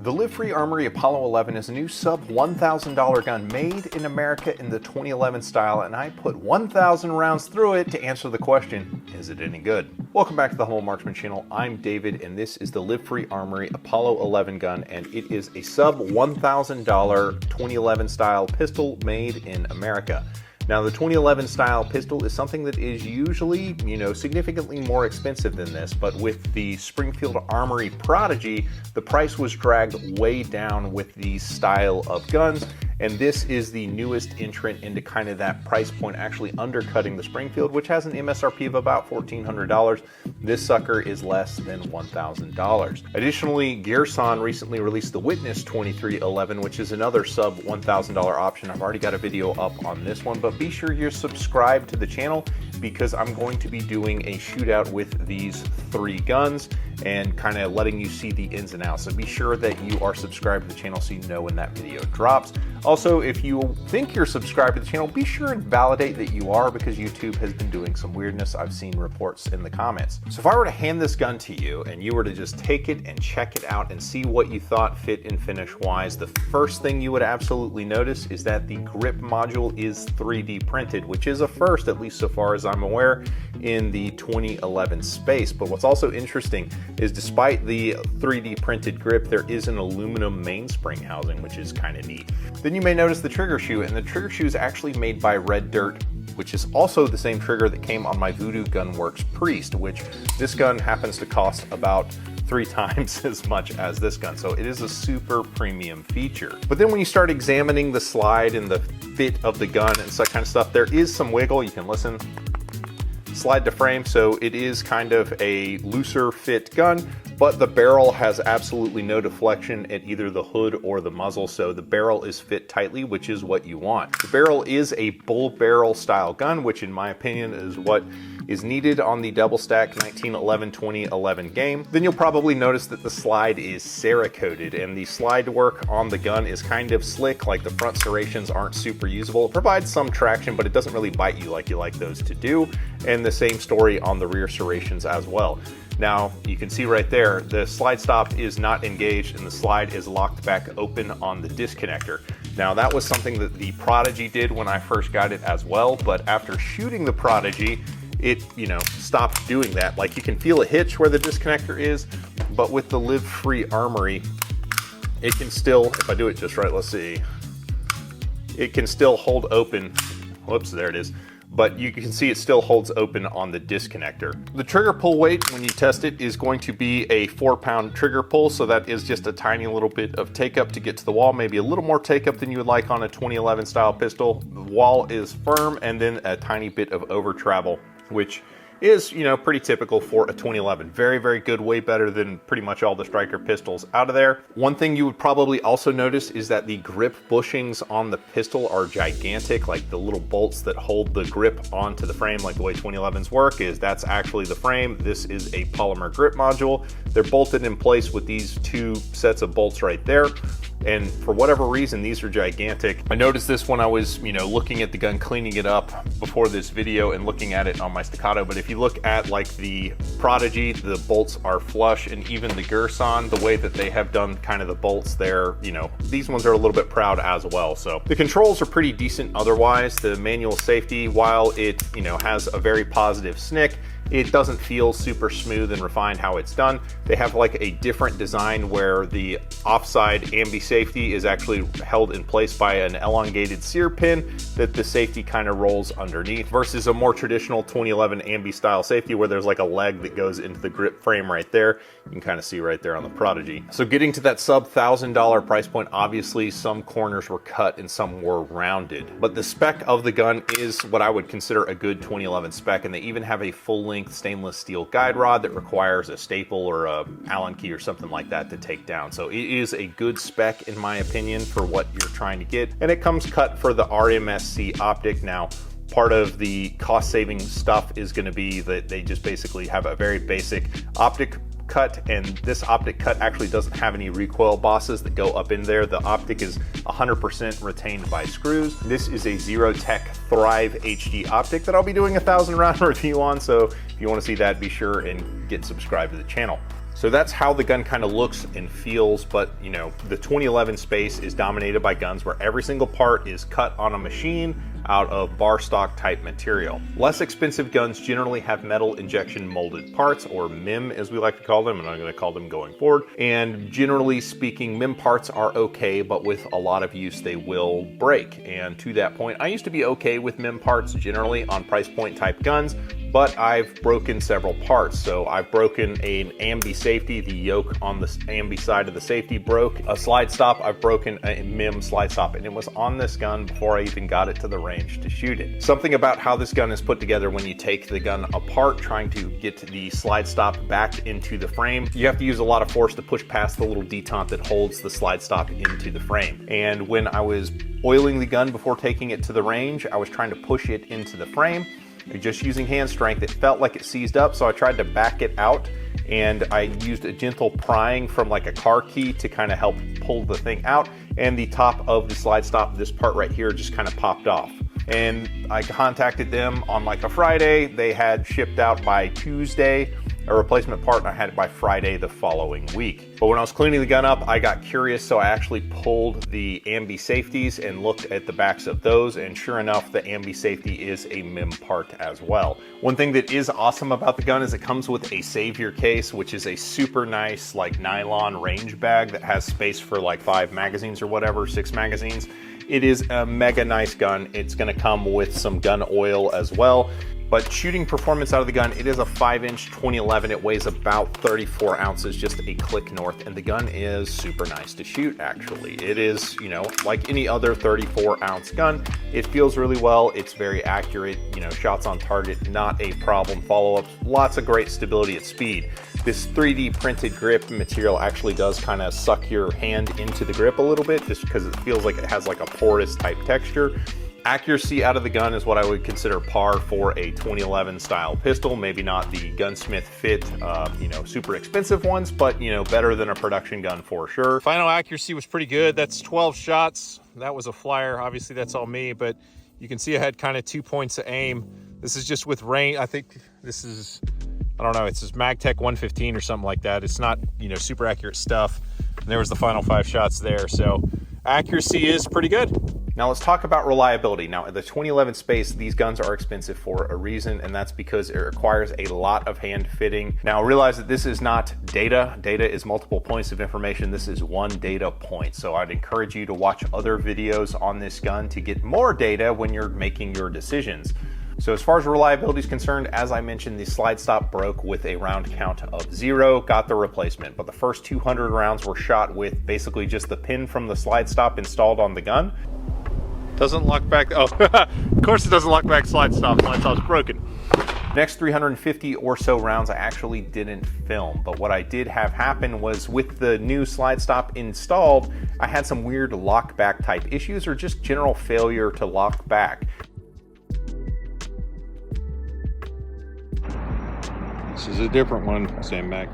The live-free Armory Apollo 11 is a new sub $1,000 gun made in America in the 2011 style, and I put 1,000 rounds through it to answer the question, is it any good? Welcome back to the Humble Marksman channel. I'm David, and this is the live-free Armory Apollo 11 gun, and it is a sub $1,000 2011 style pistol made in America. Now, the 2011 style pistol is something that is usually, significantly more expensive than this, but with the Springfield Armory Prodigy, the price was dragged way down with these style of guns, and this is the newest entrant into kind of that price point, actually undercutting the Springfield, which has an MSRP of about $1,400. This sucker is less than $1,000. Additionally, Gearson recently released the Witness 2311, which is another sub $1,000 option. I've already got a video up on this one, but be sure you're subscribed to the channel because I'm going to be doing a shootout with these three guns and kind of letting you see the ins and outs. So be sure that you are subscribed to the channel so you know when that video drops. Also, if you think you're subscribed to the channel, be sure and validate that you are, because YouTube has been doing some weirdness. I've seen reports in the comments. So if I were to hand this gun to you and you were to just take it and check it out and see what you thought fit and finish wise, the first thing you would absolutely notice is that the grip module is 3D printed, which is a first, at least so far as I'm aware, in the 2011 space. But what's also interesting is despite the 3D printed grip, there is an aluminum mainspring housing, which is kind of neat. Then you may notice the trigger shoe, and the trigger shoe is actually made by Red Dirt, which is also the same trigger that came on my Voodoo Gunworks Priest, which this gun happens to cost about 3 times as much as this gun. So it is a super premium feature. But then when you start examining the slide and the fit of the gun and such kind of stuff, there is some wiggle. You can listen. Slide to frame, so it is kind of a looser fit gun, but the barrel has absolutely no deflection at either the hood or the muzzle, so the barrel is fit tightly, which is what you want. The barrel is a bull barrel style gun, which in my opinion is what is needed on the double stack 1911-2011 game. Then you'll probably notice that the slide is Cerakoted, and the slide work on the gun is kind of slick, like the front serrations aren't super usable. It provides some traction, but it doesn't really bite you like you like those to do, and the same story on the rear serrations as well. Now, you can see right there, the slide stop is not engaged and the slide is locked back open on the disconnector. Now, that was something that the Prodigy did when I first got it as well, but after shooting the Prodigy, it, stopped doing that. Like, you can feel a hitch where the disconnector is, but with the live-free Armory, it can still, if I do it just right, let's see, it can still hold open. Whoops, there it is. But you can see it still holds open on the disconnector. The trigger pull weight when you test it is going to be a 4-pound trigger pull, so that is just a tiny little bit of take up to get to the wall, maybe a little more take up than you would like on a 2011 style pistol. The wall is firm, and then a tiny bit of over travel, which is, pretty typical for a 2011. Very, very good, way better than pretty much all the Striker pistols out of there. One thing you would probably also notice is that the grip bushings on the pistol are gigantic, like the little bolts that hold the grip onto the frame, like the way 2011s work, is that's actually the frame. This is a polymer grip module. They're bolted in place with these 2 sets of bolts right there. And for whatever reason, these are gigantic. I noticed this when I was, looking at the gun, cleaning it up before this video and looking at it on my Staccato. But if you look at like the Prodigy, the bolts are flush, and even the Gearson, the way that they have done kind of the bolts there, these ones are a little bit proud as well. So the controls are pretty decent otherwise. The manual safety, while it, has a very positive SNC, it doesn't feel super smooth and refined how it's done. They have like a different design where the offside ambi safety is actually held in place by an elongated sear pin that the safety kind of rolls underneath, versus a more traditional 2011 ambi style safety where there's like a leg that goes into the grip frame right there. You can kind of see right there on the Prodigy. So getting to that sub $1,000 price point, obviously some corners were cut and some were rounded, but the spec of the gun is what I would consider a good 2011 spec, and they even have a full-length stainless steel guide rod that requires a staple or a Allen key or something like that to take down. So it is a good spec in my opinion for what you're trying to get, and it comes cut for the RMSC optic. Now, part of the cost saving stuff is going to be that they just basically have a very basic optic cut, and this optic cut actually doesn't have any recoil bosses that go up in there. The optic is 100% retained by screws. This is a Zerotech Thrive HD optic that I'll be doing a 1,000 round review on, so if you want to see that, be sure and get subscribed to the channel. So that's how the gun kind of looks and feels, but you know, the 2011 space is dominated by guns where every single part is cut on a machine out of bar stock type material. Less expensive guns generally have metal injection molded parts, or MIM as we like to call them, and I'm going to call them going forward. And generally speaking, MIM parts are okay, but with a lot of use they will break. And to that point, I used to be okay with MIM parts generally on price point type guns, but I've broken several parts. So I've broken an ambi safety, the yoke on the ambi side of the safety broke. A slide stop, I've broken a MIM slide stop, and it was on this gun before I even got it to the range to shoot it. Something about how this gun is put together when you take the gun apart, trying to get the slide stop back into the frame, you have to use a lot of force to push past the little detente that holds the slide stop into the frame. And when I was oiling the gun before taking it to the range, I was trying to push it into the frame. Just using hand strength, it felt like it seized up, so I tried to back it out, and I used a gentle prying from like a car key to kind of help pull the thing out, and the top of the slide stop, this part right here, just kind of popped off. And I contacted them on like a Friday. They had shipped out by Tuesday a replacement part, and I had it by Friday the following week. But when I was cleaning the gun up, I got curious, so I actually pulled the ambi safeties and looked at the backs of those, and sure enough, the ambi safety is a MIM part as well. One thing that is awesome about the gun is it comes with a savior case, which is a super nice like nylon range bag that has space for like 5 magazines or whatever, 6 magazines. It is a mega nice gun. It's gonna come with some gun oil as well. But shooting performance out of the gun, it is a 5-inch 2011. It weighs about 34 ounces, just a click north, and the gun is super nice to shoot, actually. It is, you know, like any other 34-ounce gun. It feels really well. It's very accurate, you know, shots on target, not a problem. Follow-ups, lots of great stability at speed. This 3D printed grip material actually does kind of suck your hand into the grip a little bit, just because it feels like it has like a porous type texture. Accuracy out of the gun is what I would consider par for a 2011 style pistol. Maybe not the gunsmith fit, you know, super expensive ones, but you know, better than a production gun for sure. Final accuracy was pretty good. That's 12 shots. That was a flyer. Obviously that's all me, but you can see I had kind of 2 points of aim. This is just with range. I think this is, I don't know, it's just MagTech 115 or something like that. It's not, you know, super accurate stuff. And there was the final 5 shots there. So accuracy is pretty good. Now let's talk about reliability. Now in the 2011 space, these guns are expensive for a reason, and that's because it requires a lot of hand fitting. Now realize that this is not data. Data is multiple points of information. This is one data point. So I'd encourage you to watch other videos on this gun to get more data when you're making your decisions. So as far as reliability is concerned, as I mentioned, the slide stop broke with a round count of 0, got the replacement. But the first 200 rounds were shot with basically just the pin from the slide stop installed on the gun. Doesn't lock back, oh, of course it doesn't lock back slide stop's broken. Next 350 or so rounds I actually didn't film, but what I did have happen was with the new slide stop installed, I had some weird lock back type issues or just general failure to lock back. This is a different one, same mag.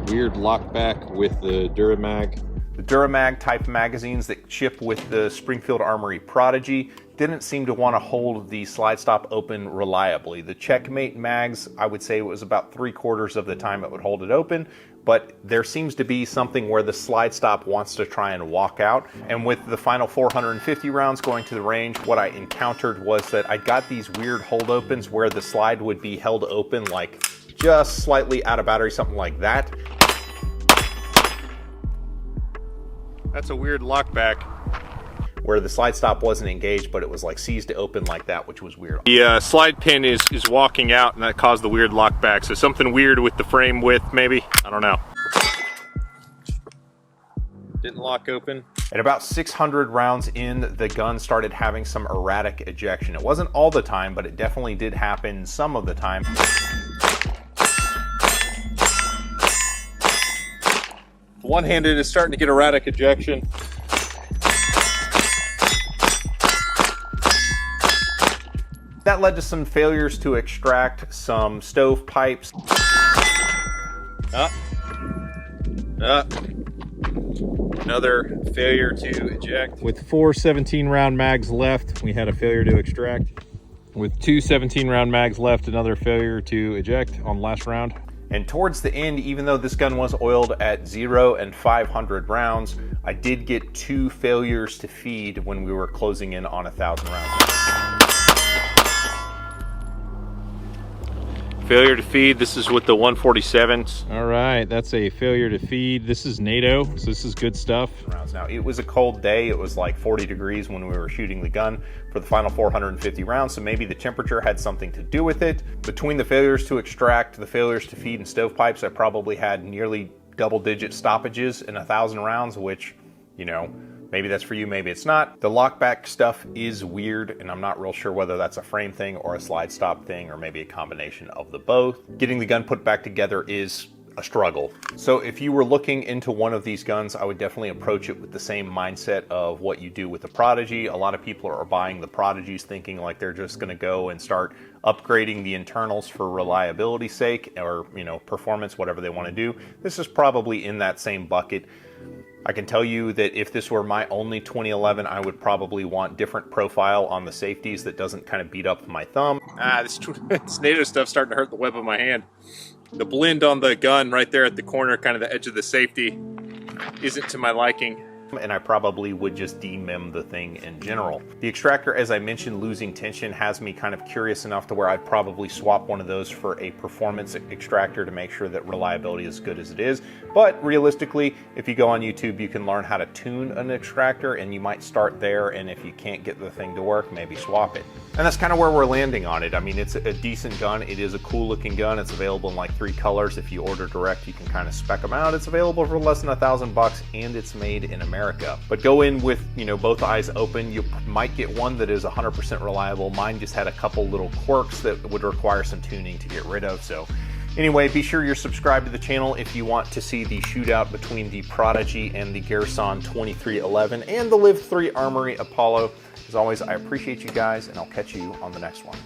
Weird lock back with the Duramag. The Duramag type magazines that ship with the Springfield Armory Prodigy didn't seem to want to hold the slide stop open reliably. The Checkmate mags, I would say it was about 3/4 of the time it would hold it open, but there seems to be something where the slide stop wants to try and walk out. And with the final 450 rounds going to the range, what I encountered was that I got these weird hold opens where the slide would be held open like just slightly out of battery, something like that. That's a weird lock back where the slide stop wasn't engaged, but it was like seized to open like that, which was weird. The slide pin is walking out, and that caused the weird lock back. So something weird with the frame width, maybe, I don't know. Didn't lock open. At about 600 rounds in, the gun started having some erratic ejection. It wasn't all the time, but it definitely did happen some of the time. One-handed is starting to get erratic ejection. That led to some failures to extract some stove pipes. Another failure to eject. With 4 17-round mags left, we had a failure to extract. With 2 17-round mags left, another failure to eject on the last round. And towards the end, even though this gun was oiled at 0 and 500 rounds, I did get 2 failures to feed when we were closing in on 1,000 rounds. Failure to feed, this is with the 147s. All right, that's a failure to feed. This is NATO, so this is good stuff. Now, it was a cold day. It was like 40 degrees when we were shooting the gun for the final 450 rounds, so maybe the temperature had something to do with it. Between the failures to extract, the failures to feed, and stovepipes, I probably had nearly double-digit stoppages in 1,000 rounds, which, you know, maybe that's for you, maybe it's not. The lockback stuff is weird, and I'm not real sure whether that's a frame thing or a slide stop thing, or maybe a combination of the both. Getting the gun put back together is a struggle. So if you were looking into one of these guns, I would definitely approach it with the same mindset of what you do with the Prodigy. A lot of people are buying the Prodigies thinking like they're just gonna go and start upgrading the internals for reliability's sake, or, you know, performance, whatever they want to do. This is probably in that same bucket. I can tell you that if this were my only 2011, I would probably want different profile on the safeties that doesn't kind of beat up my thumb. This NATO stuff's starting to hurt the web of my hand. The blend on the gun right there at the corner, kind of the edge of the safety, isn't to my liking. And I probably would just de-MIM the thing in general. The extractor, as I mentioned, losing tension has me kind of curious enough to where I'd probably swap one of those for a performance extractor to make sure that reliability is as good as it is. But realistically, if you go on YouTube, you can learn how to tune an extractor, and you might start there, and if you can't get the thing to work, maybe swap it. And that's kind of where we're landing on it. I mean, it's a decent gun. It is a cool looking gun. It's available in like 3 colors. If you order direct, you can kind of spec them out. It's available for less than $1,000, and it's made in America. But go in with, you know, both eyes open. You might get one that is 100% reliable. Mine just had a couple little quirks that would require some tuning to get rid of. So anyway, be sure you're subscribed to the channel if you want to see the shootout between the Prodigy and the Garrison 2311 and the Live 3 Armory Apollo. As always, I appreciate you guys, and I'll catch you on the next one.